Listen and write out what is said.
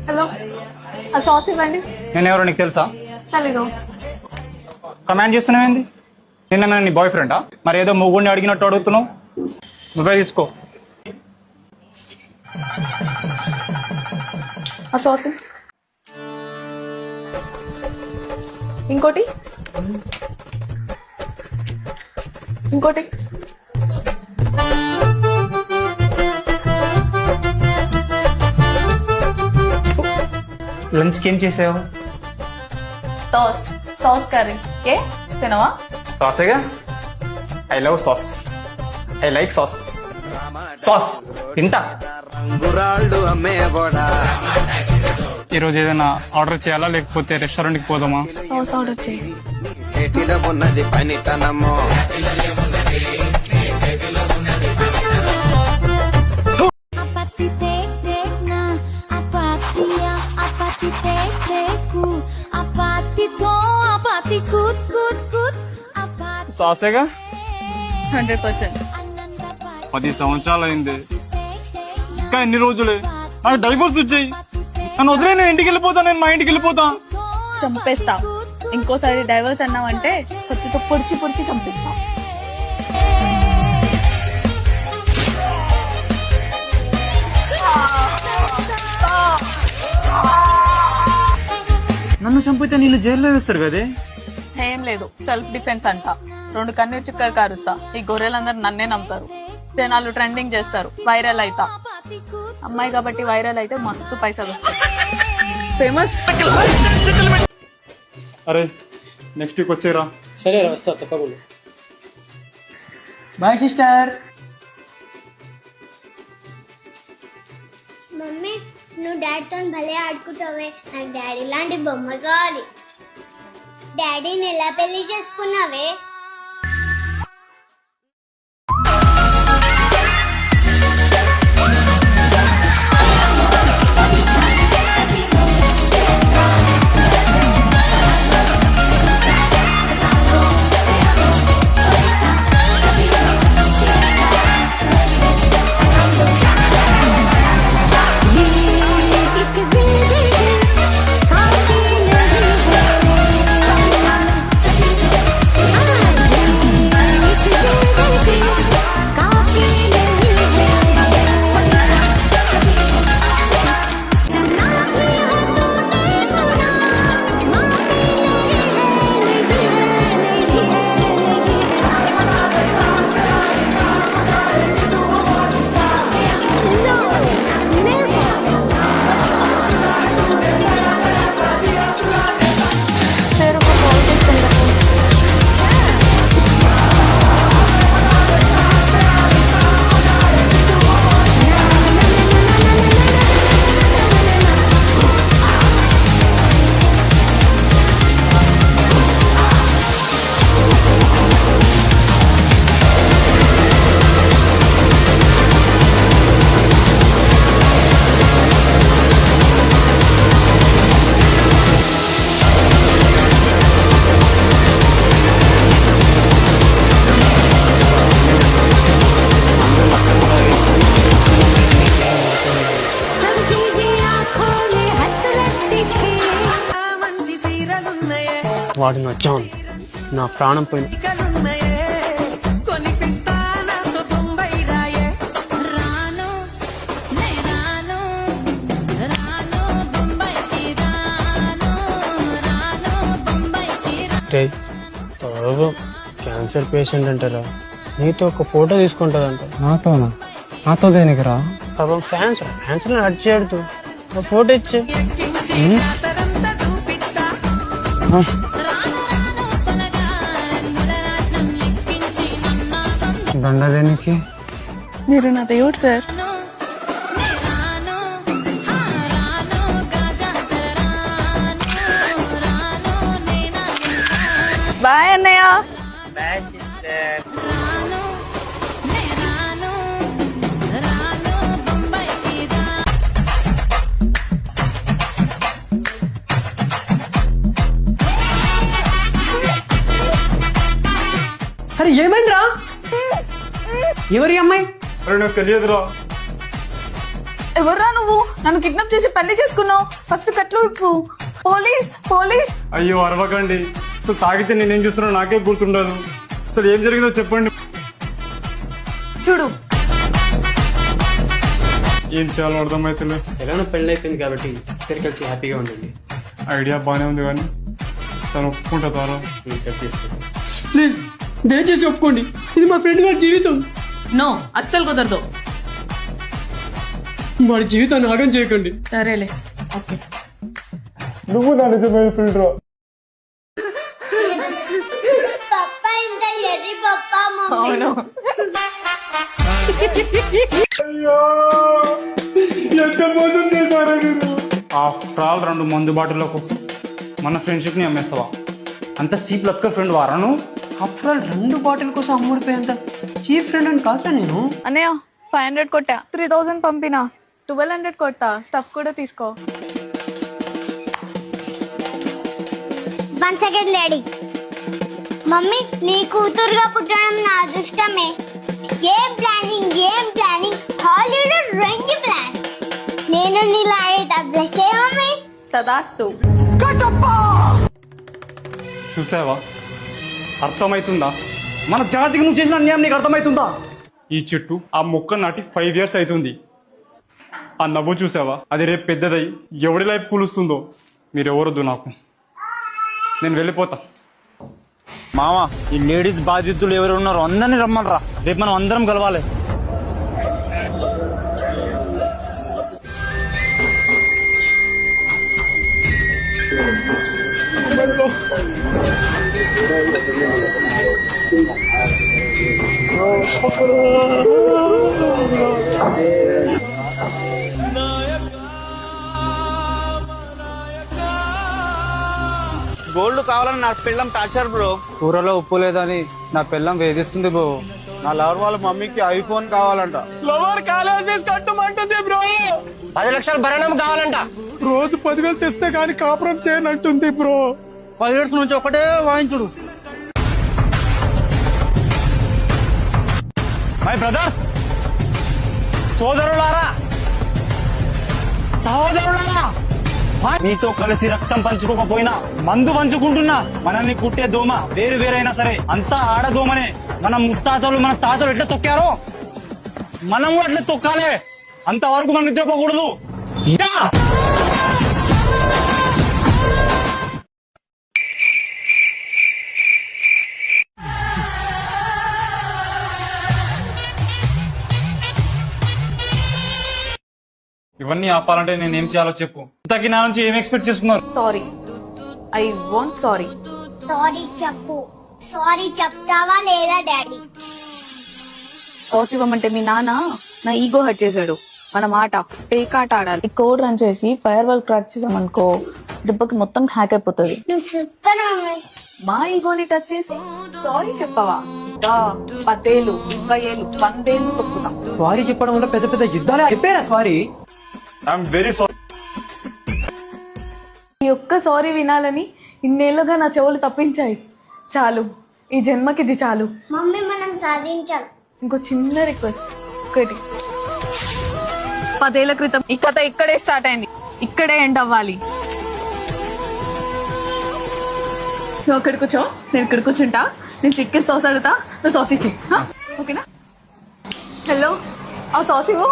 Hello, ఆ sauce ఇవ్వండి. నేను ఎవరో నీకు తెలుసా? తెలీదు. కమాండ్ చేస్తున్నావేంది? నిన్న నీ బాయ్ ఫ్రెండా? మరి ఏదో మొగుడిని అడిగినట్టు అడుగుతున్నావు. నువ్వే తీసుకో. ఆ సాస్ ఇంకోటి ఇంకోటి. లంచ్కి ఏం చేసావు? Sauce sauce curry. ఏ తినవా? సాసేగా. I love sauce. I like sauce. Sauce తింటా. ఈరోజు ఏదైనా ఆర్డర్ చేయాలా లేకపోతే రెస్టారెంట్కి పోదామా? సాస్ ఆర్డర్ చేయి. ఉన్నది పనితనము. సాసేగా. 100%. 10 సంవత్సరాలు అయింది, ఇంకా ఎన్ని రోజులే? నాకు డైవోర్స్ వచ్చాయి. నన్ను వదిలే, నేను ఇంటికి వెళ్ళిపోతా. నేను మా ఇంటికి వెళ్ళిపోతా. చంపేస్తా. ఇంకోసారి డైవర్స్ అన్నావంటే కత్తితో పొడిచి పొడిచి చంపేస్తా. నన్ను చంపితే నిన్ను జైల్లో వేస్తారు కదే. ఏం లేదు, సెల్ఫ్ డిఫెన్స్ అంట. 2 కన్నీరు చుక్కలు కారుస్తా. ఈ గొర్రెలందరూ నన్నే నమ్ముతారు. జనాలు ట్రెండింగ్ చేస్తారు, వైరల్ అయితా. అమ్మాయి కాబట్టి వైరల్ అయితే మస్తు పైసలు వస్తాయి. ఫేమస్. అరే నెక్స్ట్ వీక్ వచ్చేరా. సరే రా, వస్తా తప్పకుండా. Bye sister. మమ్మీ, నువ్వు డాడీతో భలే ఆడుకుంటావే. నాకు డాడీ లాంటి బొమ్మ కావాలి. డాడీని ఎలా పెళ్లి చేసుకున్నావే? వాడు నచ్చాను, నా ప్రాణం పోయిన. క్యాన్సర్ పేషెంట్ అంటారా, నీతో ఒక ఫోటో తీసుకుంటారంట. నాతోనా? నాతో దేనికిరా? పాపం ఫ్యాన్స్ హట్ చేయడుతూ ఫోటో ఇచ్చి. దండ దేనికి? మీరు నా దేవుడు సార్. బాయ్ అన్నయ్య. అరే ఏమైందిరా? ఎవరి అమ్మాయి? అరే నాకు తెలియదురా. ఎవర్రా నువ్వు? నన్ను కిడ్నాప్ చేసి పెళ్లి చేసుకున్నావు. ఫస్ట్ కట్లు ఇప్పు. Police police. అయ్యో అరవకండి. అసలు తాగితే నేనేం చూస్తున్నా నాకే గుర్తుండదు. అసలు ఏం జరిగిందో చెప్పండి. చూడు ఏం చేయాలో అర్థమైతే ఎలానో పెళ్ళి అయిపోయింది కాబట్టి ఇద్దరు కలిసి హ్యాపీగా ఉండండి. ఐడియా బాగానే ఉంది కానీ తను ఒప్పుకుంటా తారా. నేను సెట్ చేస్తాను. ప్లీజ్ దయచేసి ఒప్పుకోండి, ఇది మా ఫ్రెండ్ గారి జీవితం. నో, అస్సలు కుదరదు. వాడి జీవితాన్ని ఆగం చేయకండి. సరేలే, ఓకే. నువ్వు నా నిజమైన ఫ్రెండ్ రా. పప్ప ఇంత ఎర్రి పప్ప మమ్మీ. అవును. అయ్యో ఎంత మోసం చేశారా మీరు. ఆఫ్టర్ ఆల్ 2 మందు బాటిల్లో కోసం మన ఫ్రెండ్షిప్ ని అమ్మేస్తావా? అంత చీప్ లక్క ఫ్రెండ్ వారాను. ఆఫ్టర్ ఆల్ 2 బాటిల్ కోసం అమ్ముడిపోయేంత చీప్ ఫ్రెండ్ అని కాదురా నేను. అన్నయ్య 500 కొట్టా, 3000 పంపినా, 1200 కొడతా. స్టఫ్ కూడా తీసుకో. 1 సెకండ్ డాడీ. మమ్మీ, నీ కూతురుగా పుట్టడం నా అదృష్టమే. ఏం ప్లానింగ్ హాలీవుడ్ రంగి ప్లాన్. నేను నీలాగే బ్లెస్ చేయ మమ్మీ. తదాస్తు. చూసావా, అర్థమవుతుందా? మన జాతికి నువ్వు చేసిన అన్యాయం నీకు అర్థమవుతుందా? ఈ చెట్టు ఆ మొక్క నాటి 5 years అవుతుంది. ఆ నవ్వు చూసావా, అది రేపు పెద్దదై ఎవడి లైఫ్ కూలుస్తుందో. మీరెవరొద్దు నాకు, నేను వెళ్ళిపోతా. మామ, ఈ లేడీస్ బాధితులు ఎవరు ఉన్నారో అందరినీ రమ్మనరా. రేపు మనం అందరం కలవాలి. గోల్డ్ కావాలని నా పిల్లం టార్చర్ బ్రో. కూరలో ఉప్పు లేదని నా పిల్లం వేధిస్తుంది బ్రో. నా లవర్ వాళ్ళ మమ్మీకి ఐఫోన్ కావాలంట. లవర్ కాలేజ్ ఫీజు కట్టమంటుంది బ్రో. 10 లక్షలు భరణం కావాలంట. రోజు 10,000 తెస్తే కానీ కాపురం చేయనంటుంది బ్రో. 5 years నుంచి ఒకటే వాయించుడు. మై బ్రదర్స్, సోదరులారా, సహోదరులారా, మీతో కలిసి రక్తం పంచుకోకపోయినా మందు పంచుకుంటున్నా మనల్ని కుట్టే దోమ వేరు వేరైనా సరే అంతా ఆడదోమనే. మన ముత్తాతలు మన తాతలు ఎట్లా తొక్కారో మనం కూడా అట్లా తొక్కాలే. అంతవరకు మనం నిద్రపోకూడదు. ఇవన్నీ ఆపాలంటే నేను ఏం చేయాలో చెప్పు. ఇంతకీ నా నుంచి ఏం ఎక్స్పెక్ట్ చేస్తున్నారు? Sorry, I want sorry. Sorry చెప్పు. సారీ చెప్తావా లేదా డాడీ? సాస్ ఇవ్వమంటే మీ నాన్న నా ఈగో హర్ట్ చేశాడు. మన మాట పేకాట ఆడాలి. ఈ కోడ్ రన్ చేసి ఫైర్ వాల్ క్రాక్ చేసామనుకో, దెబ్బకి మొత్తం హ్యాక్ అయిపోతుంది. నువ్వు సూపర్ మమ్మీ. మా ఈగోని టచ్ చేసి సారీ చెప్పవా? 10 ఏళ్ళు, 20 ఏళ్ళు, 100 ఏళ్ళు తొక్కుతా. సారీ చెప్పడం వల్ల పెద్ద పెద్ద యుద్ధాలే అయిపోయారా? సారీ. I'm very sorry. ఈ ఒక్క సారీ వినాలని ఇన్నేళ్లుగా నా చెవులు తప్పించాయి. చాలు, ఈ జన్మకి ఇది చాలు. మమ్మీ, మనం సాధించాం. ఇంకో చిన్న రిక్వెస్ట్, ఒకటి. 10 ఏళ్ల క్రితం ఈ కథ ఇక్కడే స్టార్ట్ అయింది, ఇక్కడే ఎండ్ అవ్వాలి. నువ్వు అక్కడ కూర్చో, నేను ఇక్కడ కూర్చుంటా. నేను చిక్కేసి సాస్ అడుగుతా, నువ్వు సాస్ ఇచ్చి. ఓకేనా? హలో, ఆ సాస్ ఇవ్వు.